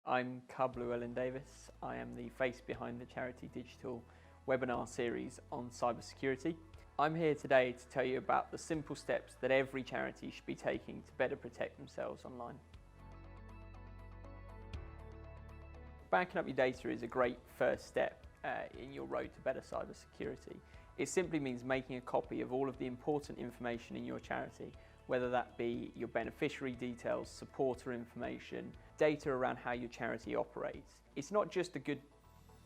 I'm Cub Llewellyn-Davies. I am the face behind the Charity Digital webinar series on cybersecurity. I'm here today to tell you about the simple steps that every charity should be taking to better protect themselves online. Backing up your data is a great first step in your road to better cybersecurity. It simply means making a copy of all of the important information in your charity, whether that be your beneficiary details, supporter information, data around how your charity operates. It's not just a good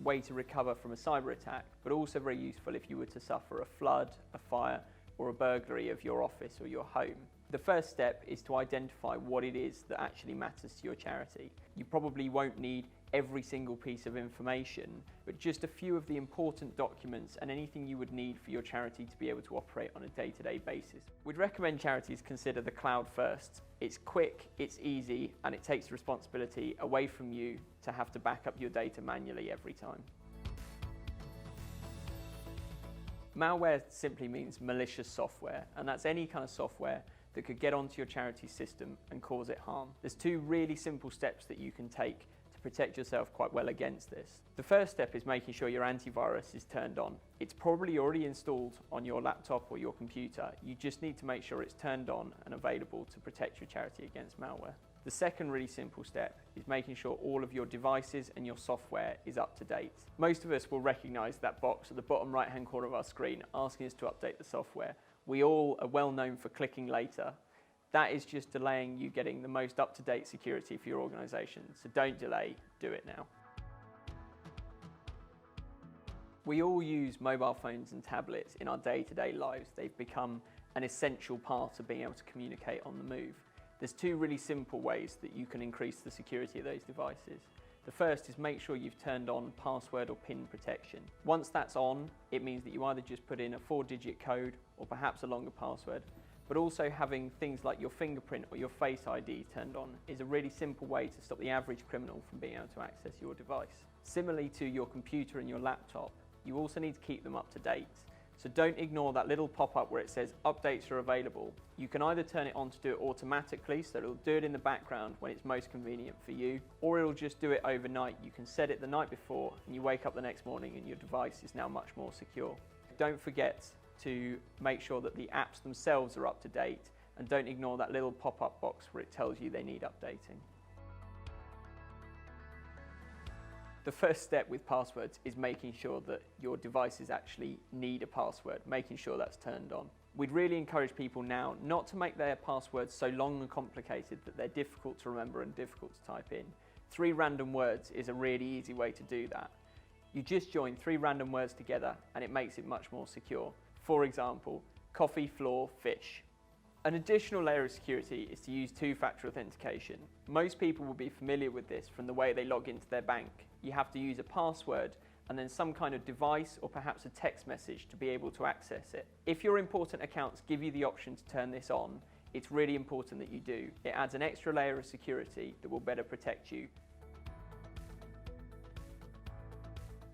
way to recover from a cyber attack, but also very useful if you were to suffer a flood, a fire, or a burglary of your office or your home. The first step is to identify what it is that actually matters to your charity. You probably won't need every single piece of information, but just a few of the important documents and anything you would need for your charity to be able to operate on a day-to-day basis. We'd recommend charities consider the cloud first. It's quick, it's easy, and it takes responsibility away from you to have to back up your data manually every time. Malware simply means malicious software, and that's any kind of software that could get onto your charity's system and cause it harm. There's two really simple steps that you can take to protect yourself quite well against this. The first step is making sure your antivirus is turned on. It's probably already installed on your laptop or your computer. You just need to make sure it's turned on and available to protect your charity against malware. The second really simple step is making sure all of your devices and your software is up to date. Most of us will recognize that box at the bottom right-hand corner of our screen asking us to update the software. We all are well known for clicking later. That is just delaying you getting the most up-to-date security for your organization. So don't delay, do it now. We all use mobile phones and tablets in our day-to-day lives. They've become an essential part of being able to communicate on the move. There's two really simple ways that you can increase the security of those devices. The first is make sure you've turned on password or PIN protection. Once that's on, it means that you either just put in a 4-digit code or perhaps a longer password, but also having things like your fingerprint or your Face ID turned on is a really simple way to stop the average criminal from being able to access your device. Similarly to your computer and your laptop, you also need to keep them up to date. So don't ignore that little pop-up where it says updates are available. You can either turn it on to do it automatically, so it'll do it in the background when it's most convenient for you, or it'll just do it overnight. You can set it the night before and you wake up the next morning and your device is now much more secure. Don't forget to make sure that the apps themselves are up to date, and don't ignore that little pop-up box where it tells you they need updating. The first step with passwords is making sure that your devices actually need a password, making sure that's turned on. We'd really encourage people now not to make their passwords so long and complicated that they're difficult to remember and difficult to type in. 3 random words is a really easy way to do that. You just join 3 random words together and it makes it much more secure. For example, coffee, floor, fish. An additional layer of security is to use 2-factor authentication. Most people will be familiar with this from the way they log into their bank. You have to use a password and then some kind of device or perhaps a text message to be able to access it. If your important accounts give you the option to turn this on, it's really important that you do. It adds an extra layer of security that will better protect you.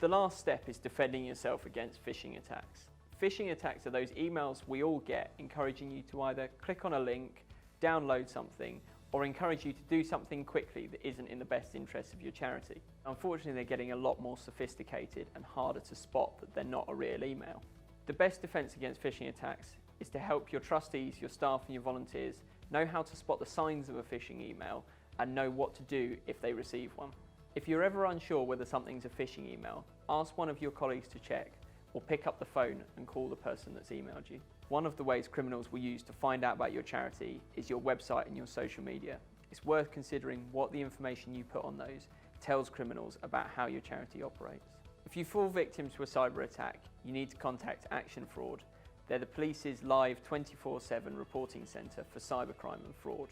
The last step is defending yourself against phishing attacks. Phishing attacks are those emails we all get encouraging you to either click on a link, download something, or encourage you to do something quickly that isn't in the best interest of your charity. Unfortunately, they're getting a lot more sophisticated and harder to spot that they're not a real email. The best defense against phishing attacks is to help your trustees, your staff, and your volunteers know how to spot the signs of a phishing email and know what to do if they receive one. If you're ever unsure whether something's a phishing email, ask one of your colleagues to check, or pick up the phone and call the person that's emailed you. One of the ways criminals will use to find out about your charity is your website and your social media. It's worth considering what the information you put on those tells criminals about how your charity operates. If you fall victim to a cyber attack, you need to contact Action Fraud. They're the police's live 24/7 reporting centre for cybercrime and fraud.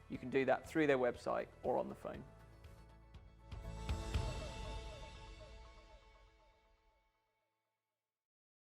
You can do that through their website or on the phone.